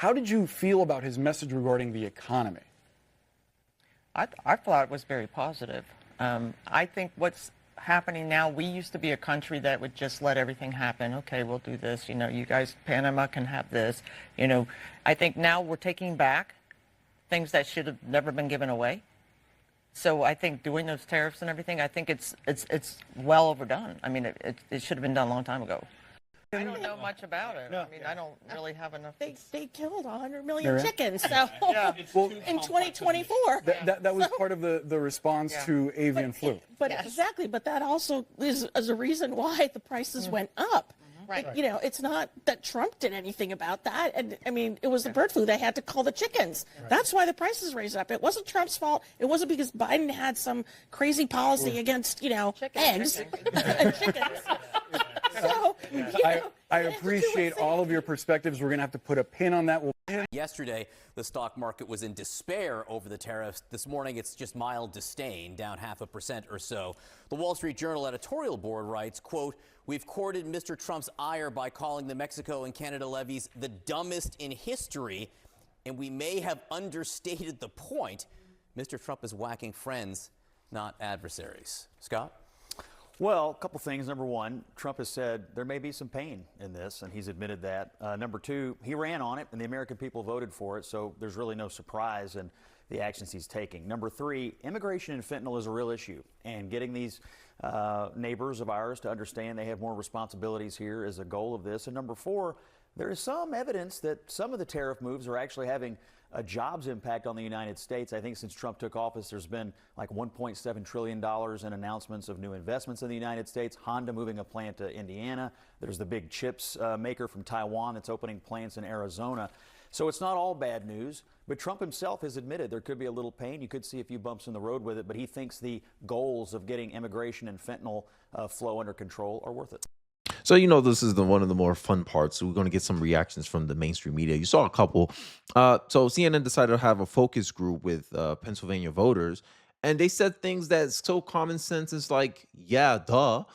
How did you feel about his message regarding the economy? I thought it was very positive. I think what's happening now, we used to be a country that would just let everything happen. Okay, we'll do this. You know, you guys, Panama can have this. You know, I think now we're taking back things that should have never been given away. So I think doing those tariffs and everything, I think it's well overdone. I mean, it should have been done a long time ago. I don't know much about it. I mean, I don't really have enough. They killed 100 million chickens, so in 2024. That was part of the response to avian flu. But exactly, but that also is a reason why the prices went up. Right. You know, it's not that Trump did anything about that. And I mean, it was the bird flu. They had to cull the chickens. Right. That's why the prices raised up. It wasn't Trump's fault. It wasn't because Biden had some crazy policy against, you know, eggs and chickens. So, I appreciate all of your perspectives. We're going to have to put a pin on that. Yesterday, the stock market was in despair over the tariffs. This morning, it's just mild disdain, down 0.5% or so. The Wall Street Journal editorial board writes, quote, "We've courted Mr. Trump's ire by calling the Mexico and Canada levies the dumbest in history, and we may have understated the point. Mr. Trump is whacking friends, not adversaries." Scott? Well, a couple things. Number one, Trump has said there may be some pain in this, and he's admitted that. Number two, he ran on it, and the American people voted for it, so there's really no surprise in the actions he's taking. Number three, immigration and fentanyl is a real issue, and getting these neighbors of ours to understand they have more responsibilities here is a goal of this. And number four, there is some evidence that some of the tariff moves are actually having a jobs impact on the United States. I think since Trump took office, there's been like $1.7 trillion in announcements of new investments in the United States. Honda moving a plant to Indiana. There's the big chips maker from Taiwan that's opening plants in Arizona. So it's not all bad news, but Trump himself has admitted there could be a little pain. You could see a few bumps in the road with it, but he thinks the goals of getting immigration and fentanyl flow under control are worth it. So, you know, this is one of the more fun parts. So we're going to get some reactions from the mainstream media. You saw a couple. So CNN decided to have a focus group with Pennsylvania voters, and they said things that's so common sense. It's like, yeah, duh.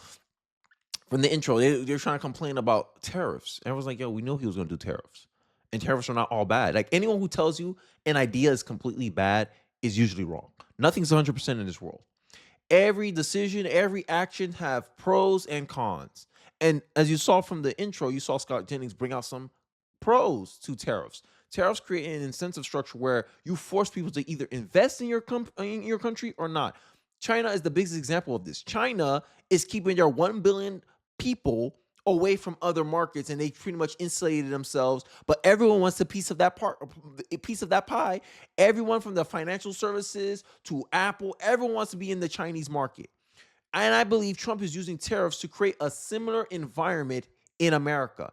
From the intro, they're trying to complain about tariffs. Everyone's like, yo, we knew he was going to do tariffs. And tariffs are not all bad. Like, anyone who tells you an idea is completely bad is usually wrong. Nothing's 100% in this world. Every decision, every action have pros and cons. And as you saw from the intro, you saw Scott Jennings bring out some pros to tariffs. Tariffs create an incentive structure where you force people to either invest in your country or not. China is the biggest example of this. China is keeping their 1 billion people away from other markets, and they pretty much insulated themselves. But everyone wants a piece of that pie. Everyone from the financial services to Apple, everyone wants to be in the Chinese market. And I believe Trump is using tariffs to create a similar environment in America.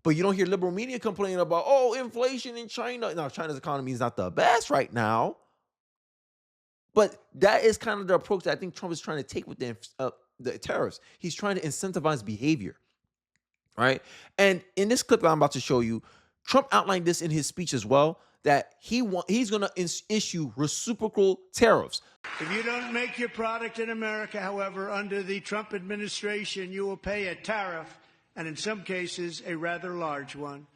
But you don't hear liberal media complaining about, oh, inflation in China. Now, China's economy is not the best right now. But that is kind of the approach that I think Trump is trying to take with the tariffs. He's trying to incentivize behavior, right? And in this clip that I'm about to show you, Trump outlined this in his speech as well, that he's going to issue reciprocal tariffs. If you don't make your product in America, however, under the Trump administration, you will pay a tariff, and in some cases, a rather large one.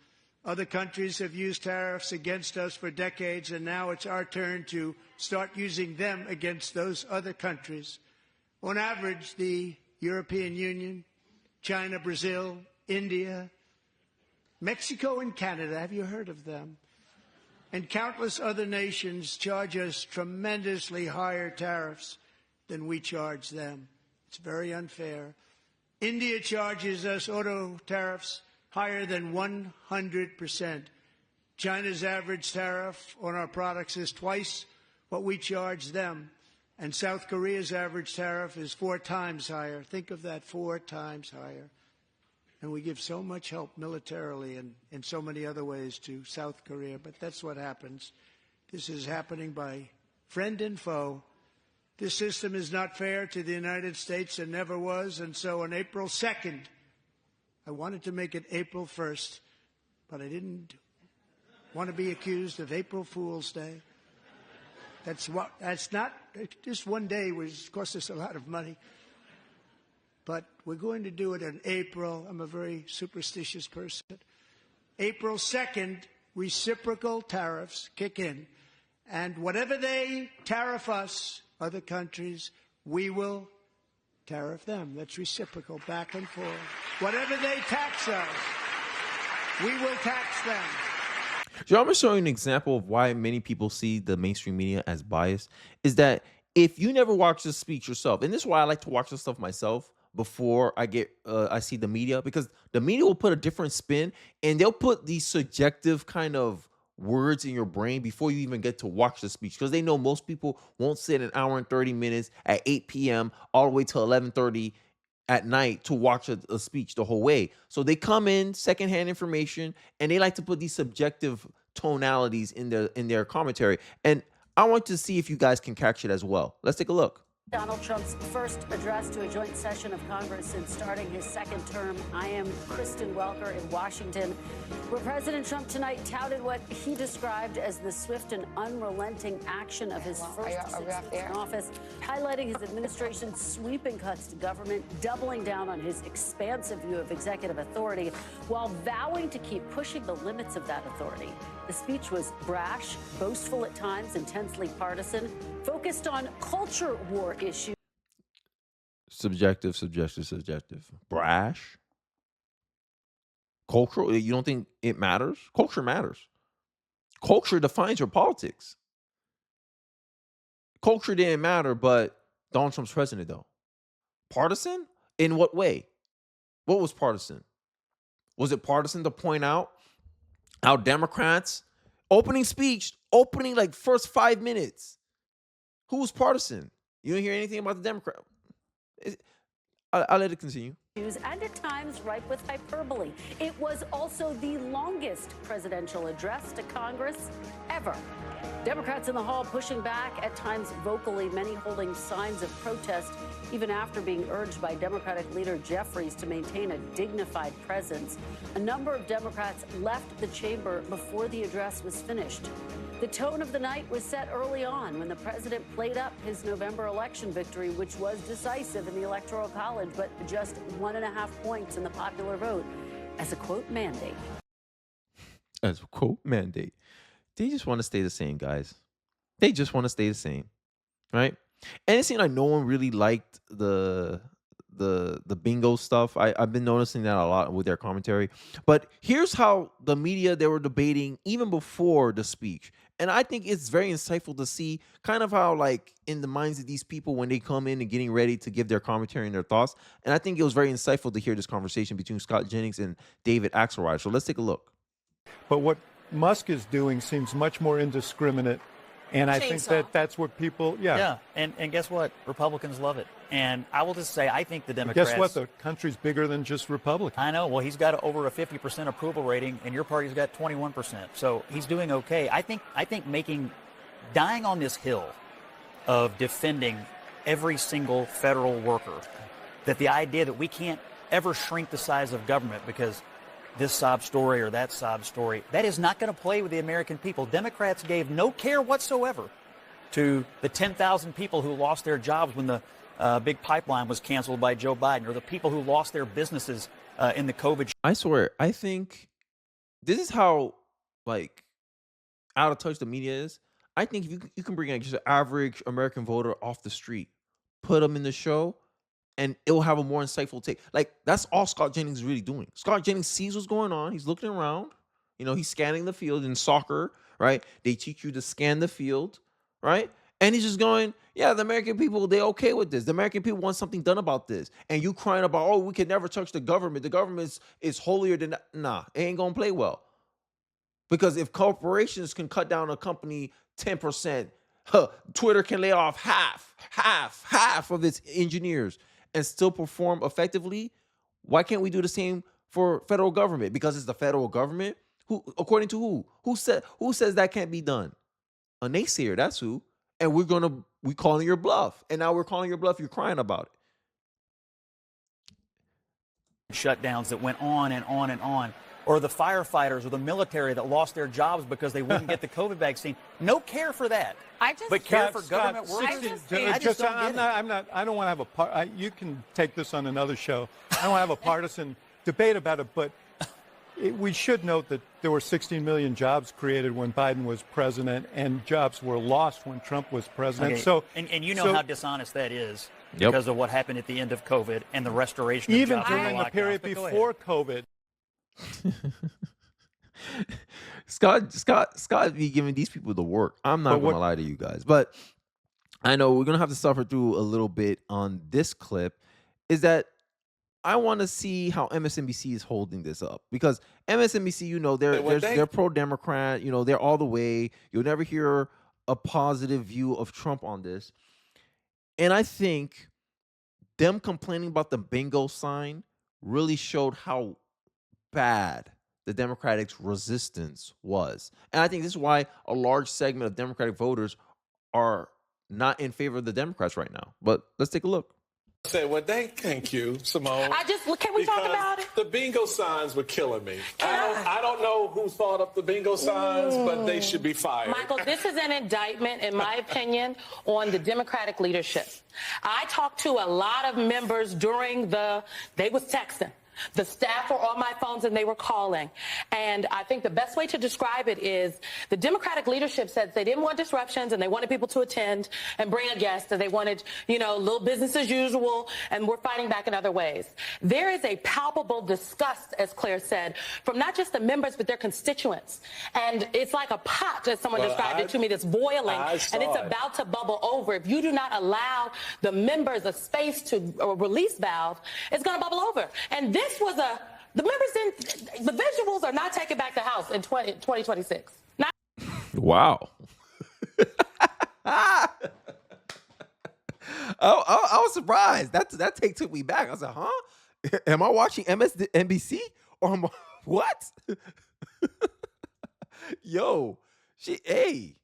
Other countries have used tariffs against us for decades, and now it's our turn to start using them against those other countries. On average, the European Union, China, Brazil, India, Mexico, and Canada, have you heard of them? And countless other nations charge us tremendously higher tariffs than we charge them. It's very unfair. India charges us auto tariffs higher than 100%. China's average tariff on our products is twice what we charge them. And South Korea's average tariff is 4 times higher. Think of that, 4 times higher. And we give so much help militarily and in so many other ways to South Korea. But that's what happens. This is happening by friend and foe. This system is not fair to the United States and never was. And so on April 2nd, I wanted to make it April 1st, but I didn't want to be accused of April Fool's Day. That's not, just one day was cost us a lot of money. But we're going to do it in April. I'm a very superstitious person. April 2nd, reciprocal tariffs kick in. And whatever they tariff us, other countries, we will tariff them. That's reciprocal, back and forth. Whatever they tax us, we will tax them. So I'm going to show you an example of why many people see the mainstream media as biased. Is that if you never watch the speech yourself, and this is why I like to watch this stuff myself before I see the media, because the media will put a different spin and they'll put these subjective kind of words in your brain before you even get to watch the speech, because they know most people won't sit an hour and 30 minutes at 8 p.m. all the way till 11:30 at night to watch a speech the whole way. So they come in secondhand information and they like to put these subjective tonalities in their commentary. And I want to see if you guys can catch it as well. Let's take a look. Donald Trump's first address to a joint session of Congress since starting his second term. I am Kristen Welker in Washington, where President Trump tonight touted what he described as the swift and unrelenting action of his first 6 months in office, highlighting his administration's sweeping cuts to government, doubling down on his expansive view of executive authority, while vowing to keep pushing the limits of that authority. The speech was brash, boastful at times, intensely partisan, focused on culture war issues. Subjective. Brash. Cultural. You don't think it matters? Culture matters. Culture defines your politics. Culture didn't matter, but Donald Trump's president, though. Partisan? In what way? What was partisan? Was it partisan to point out how Democrats, opening like first 5 minutes, who was partisan? You don't hear anything about the Democrat. I'll let it continue. And at times ripe with hyperbole. It was also the longest presidential address to Congress ever. Democrats in the hall pushing back, at times vocally, many holding signs of protest, even after being urged by Democratic leader Jeffries to maintain a dignified presence. A number of Democrats left the chamber before the address was finished. The tone of the night was set early on when the president played up his November election victory, which was decisive in the Electoral College, but just 1.5 points in the popular vote, as a quote mandate. As a quote mandate. They just want to stay the same, guys. They just want to stay the same, right? And it seemed like no one really liked the bingo stuff. I've been noticing that a lot with their commentary. But here's how the media, they were debating even before the speech. And I think it's very insightful to see kind of how, like, in the minds of these people when they come in and getting ready to give their commentary and their thoughts. And I think it was very insightful to hear this conversation between Scott Jennings and David Axelrod. So let's take a look. But what Musk is doing seems much more indiscriminate. And I think that's what people, Yeah, and guess what? Republicans love it. And I will just say, I think the Democrats... Guess what? The country's bigger than just Republicans. I know. Well, he's got over a 50% approval rating, and your party's got 21%. So he's doing okay. I think dying on this hill of defending every single federal worker, that the idea that we can't ever shrink the size of government because this sob story or that sob story, that is not going to play with the American people. Democrats gave no care whatsoever to the 10,000 people who lost their jobs when the big pipeline was canceled by Joe Biden, or the people who lost their businesses in the COVID. I swear, I think this is how, like, out of touch the media is. I think if you can bring in just an average American voter off the street, put them in the show, and it will have a more insightful take. Like, that's all Scott Jennings is really doing. Scott Jennings sees what's going on. He's looking around. You know, he's scanning the field. In soccer, right? They teach you to scan the field, right? And he's just going, yeah, the American people, they're okay with this. The American people want something done about this. And you crying about, oh, we can never touch the government. The government is holier than that. Nah, it ain't going to play well. Because if corporations can cut down a company 10%, Twitter can lay off half of its engineers and still perform effectively. Why can't we do the same for federal government? Because it's the federal government. Who, according to who? Who says that can't be done? A naysayer, that's who. And we calling your bluff. And now we're calling your bluff. You're crying about it. Shutdowns that went on and on and on. Or the firefighters or the military that lost their jobs because they wouldn't get the COVID vaccine. No care for that. But care for government workers. I don't want to have a part. You can take this on another show. I don't want to have a partisan debate about it, but we should note that there were 16 million jobs created when Biden was president, and jobs were lost when Trump was president. Okay. So, and you know how dishonest that is because of what happened at the end of COVID and the restoration of even jobs during the period before COVID. Scott be giving these people the work. I'm not going to lie to you guys, but I know we're going to have to suffer through a little bit on this clip. Is that I want to see how MSNBC is holding this up, because MSNBC, you know, they're pro-Democrat, you know, they're all the way. You'll never hear a positive view of Trump on this. And I think them complaining about the bingo sign really showed how bad the Democratic resistance was. And I think this is why a large segment of Democratic voters are not in favor of the Democrats right now. But let's take a look. Thank you, Simone. Can we talk about it? The bingo signs were killing me. I don't know who thought up the bingo signs, but they should be fired. Michael, this is an indictment, in my opinion, on the Democratic leadership. I talked to a lot of members they was texting. The staff were on my phones and they were calling. And I think the best way to describe it is the Democratic leadership said they didn't want disruptions and they wanted people to attend and bring a guest, and they wanted, little business as usual, and we're fighting back in other ways. There is a palpable disgust, as Claire said, from not just the members, but their constituents. And it's like a pot, as someone described it to me, that's boiling, and it's about to bubble over. If you do not allow the members a space to release valve, it's going to bubble over. And the visuals are not taking back the House in 2026. Wow. I was surprised. That take took me back. I was like, huh? Am I watching MSNBC? Or what? Yo, hey.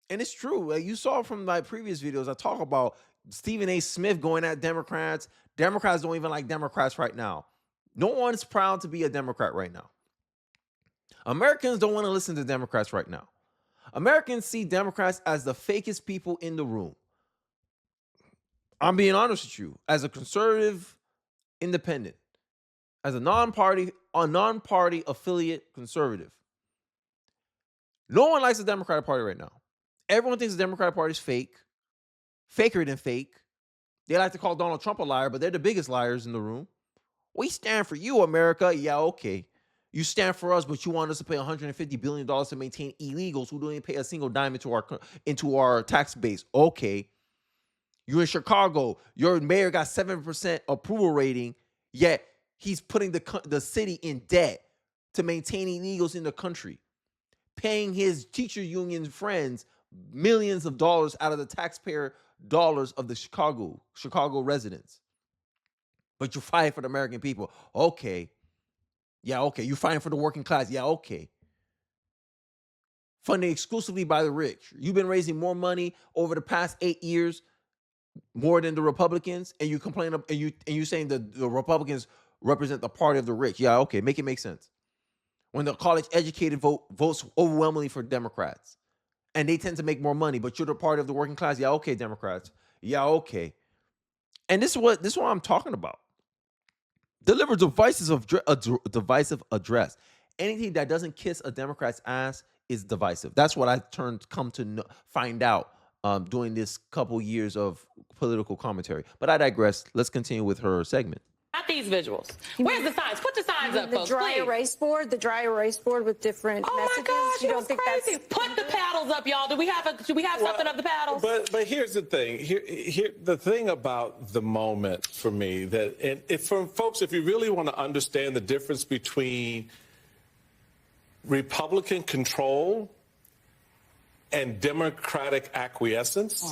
And it's true. Like you saw from my previous videos, I talk about Stephen A. Smith going at Democrats. Democrats don't even like Democrats right now. No one's proud to be a Democrat right now. Americans don't want to listen to Democrats right now. Americans see Democrats as the fakest people in the room. I'm being honest with you. As a conservative independent, as a non-party affiliate conservative, no one likes the Democratic Party right now. Everyone thinks the Democratic Party is fake, faker than fake. They like to call Donald Trump a liar, but they're the biggest liars in the room. We stand for you, America. Yeah, okay. You stand for us, but you want us to pay $150 billion to maintain illegals who don't even pay a single dime into our tax base. Okay. You're in Chicago. Your mayor got 7% approval rating, yet he's putting the city in debt to maintain illegals in the country, paying his teacher union friends millions of dollars out of the taxpayer dollars of the Chicago residents. But you're fighting for the American people. Okay. Yeah, okay. You're fighting for the working class. Yeah, okay. Funded exclusively by the rich. You've been raising more money over the past 8 years, more than the Republicans, and you complain and you saying that the Republicans represent the party of the rich. Yeah, okay. Make it make sense. When the college educated votes overwhelmingly for Democrats, and they tend to make more money, but you're the party of the working class. Yeah, okay, Democrats. Yeah, okay. And this is what I'm talking about. Deliver divisive address. Anything that doesn't kiss a Democrat's ass is divisive. That's what I come to find out during this couple years of political commentary. But I digress. Let's continue with her segment. Not these visuals. Where's the signs? Put the signs up, folks, the dry erase board with different messages. Oh my gosh, it was crazy. Put the paddles up, y'all. Do we have something of the paddles? But here's the thing. Here the thing about the moment for me for folks, if you really want to understand the difference between Republican control and Democratic acquiescence.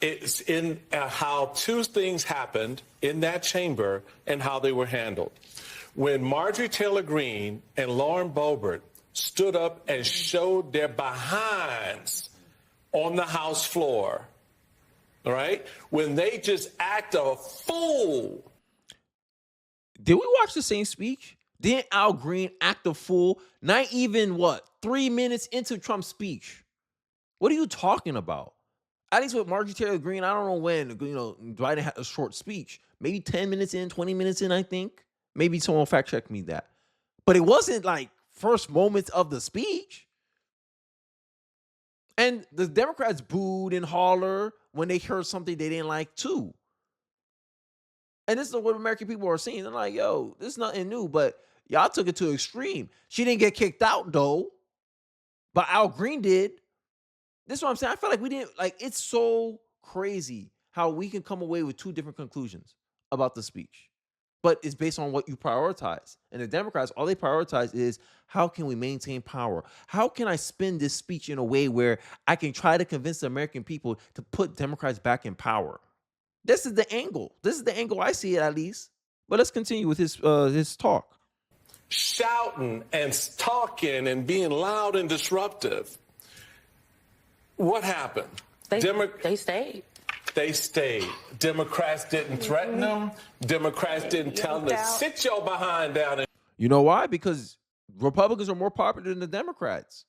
It's in how two things happened in that chamber and how they were handled. When Marjorie Taylor Greene and Lauren Boebert stood up and showed their behinds on the House floor, all right, when they just act a fool. Did we watch the same speech? Didn't Al Green act a fool? Not even, 3 minutes into Trump's speech. What are you talking about? At least with Marjorie Taylor Greene, I don't know when, Biden had a short speech. Maybe 10 minutes in, 20 minutes in, I think. Maybe someone fact check me that. but it wasn't like first moments of the speech. And the Democrats booed and hollered when they heard something they didn't like too. And this is what American people are seeing. They're like, yo, this is nothing new, but y'all took it to an extreme. She didn't get kicked out though, but Al Green did. This is what I'm saying. I feel like we didn't, like, it's so crazy how we can come away with two different conclusions about the speech. But it's based on what you prioritize. And the Democrats, all they prioritize is, how can we maintain power? How can I spin this speech in a way where I can try to convince the American people to put Democrats back in power? This is the angle. This is the angle I see it, at least. But let's continue with his talk. Shouting and talking and being loud and disruptive. What happened? They stayed. They stayed. Democrats didn't threaten them. Democrats didn't tell them to sit your behind down. You know why? Because Republicans are more popular than the Democrats.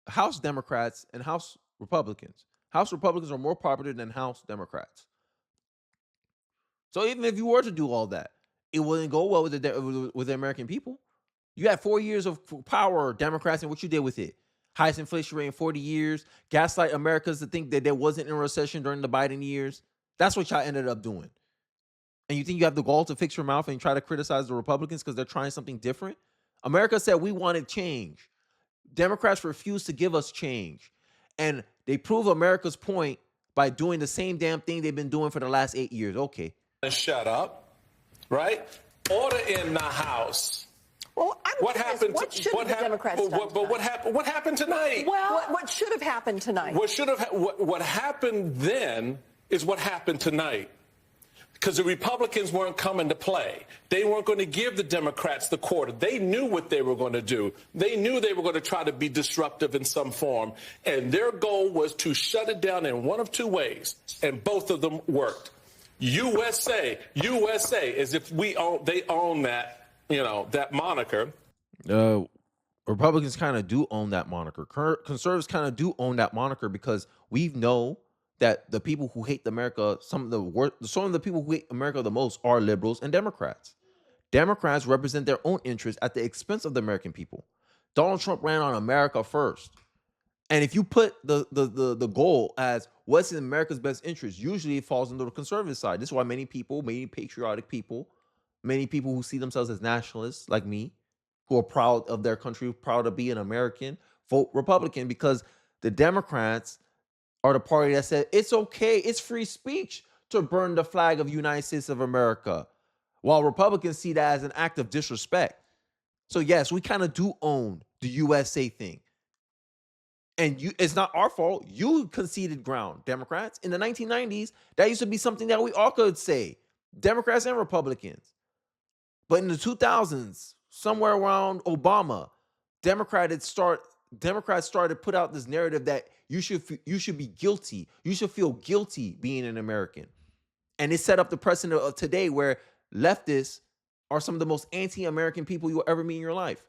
House Democrats and House Republicans. House Republicans are more popular than House Democrats. So even if you were to do all that, it wouldn't go well with the American people. You had 4 years of power, Democrats, and what you did with it. Highest inflation rate in 40 years. Gaslight Americans to think that there wasn't a recession during the Biden years. That's what y'all ended up doing. And you think you have the gall to fix your mouth and try to criticize the Republicans because they're trying something different? America said we wanted change. Democrats refused to give us change. And they prove America's point by doing the same damn thing they've been doing for the last 8 years. Okay. Shut up, right? Order in the House. Well, what happened? What should the Democrats done? But what happened? What happened tonight? Well, what should have happened tonight? What happened then is what happened tonight. Because the Republicans weren't coming to play. They weren't going to give the Democrats the quarter. They knew what they were going to do. They knew they were going to try to be disruptive in some form. And their goal was to shut it down in one of two ways. And both of them worked. USA, as if they own that, that moniker. Republicans kind of do own that moniker. Conservatives kind of do own that moniker because we know that the people who hate America, some of the people who hate America the most are liberals and Democrats. Democrats represent their own interests at the expense of the American people. Donald Trump ran on America first. And if you put the goal as what's in America's best interest, usually it falls into the conservative side. This is why many people, many patriotic people, many people who see themselves as nationalists like me, who are proud of their country, proud to be an American, vote Republican, because the Democrats are the party that said it's okay, it's free speech to burn the flag of the United States of America, while Republicans see that as an act of disrespect. So yes, we kind of do own the USA thing. And it's not our fault. You conceded ground, Democrats. In the 1990s, that used to be something that we all could say, Democrats and Republicans. But in the 2000s, somewhere around Obama, Democrats started to put out this narrative that you should be guilty. You should feel guilty being an American. And it set up the precedent of today where leftists are some of the most anti-American people you'll ever meet in your life.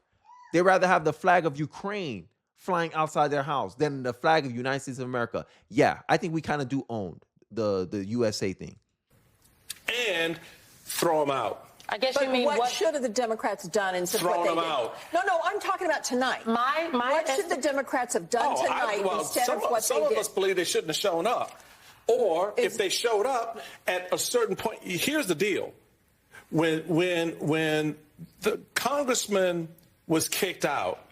They'd rather have the flag of Ukraine flying outside their house than the flag of the United States of America. Yeah, I think we kind of do own the USA thing. And throw them out. I guess but you mean what should have the Democrats done instead of what they did? Out. No, I'm talking about tonight. What should the Democrats have done tonight instead of what they did? Some of us believe they shouldn't have shown up. Or if they showed up at a certain point, here's the deal. When the congressman was kicked out,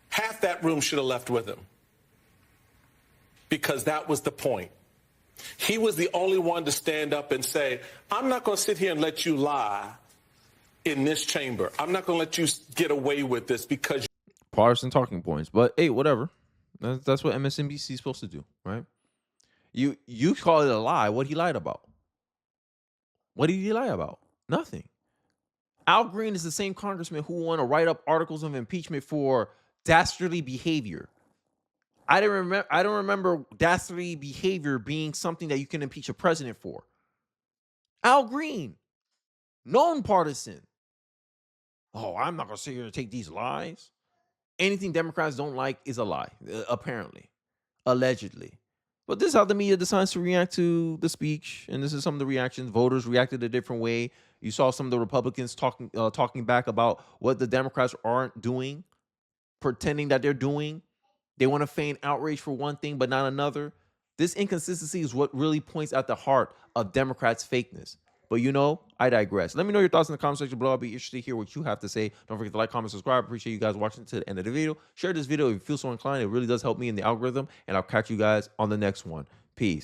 half that room should have left with him. Because that was the point. He was the only one to stand up and say, I'm not going to sit here and let you lie in this chamber. I'm not going to let you get away with this because... Partisan talking points. But hey, whatever. That's what MSNBC is supposed to do, right? You call it a lie. What he lied about? What did he lie about? Nothing. Al Green is the same congressman who want to write up articles of impeachment for dastardly behavior. I don't remember dastardly behavior being something that you can impeach a president for. Al Green, known partisan. Oh, I'm not going to sit here and take these lies. Anything Democrats don't like is a lie, apparently, allegedly. But this is how the media decides to react to the speech, and this is some of the reactions. Voters reacted a different way. You saw some of the Republicans talking back about what the Democrats aren't doing, pretending that they're doing. They want to feign outrage for one thing, but not another. This inconsistency is what really points at the heart of Democrats' fakeness. But I digress. Let me know your thoughts in the comment section below. I'll be interested to hear what you have to say. Don't forget to like, comment, subscribe. Appreciate you guys watching to the end of the video. Share this video if you feel so inclined. It really does help me in the algorithm. And I'll catch you guys on the next one. Peace.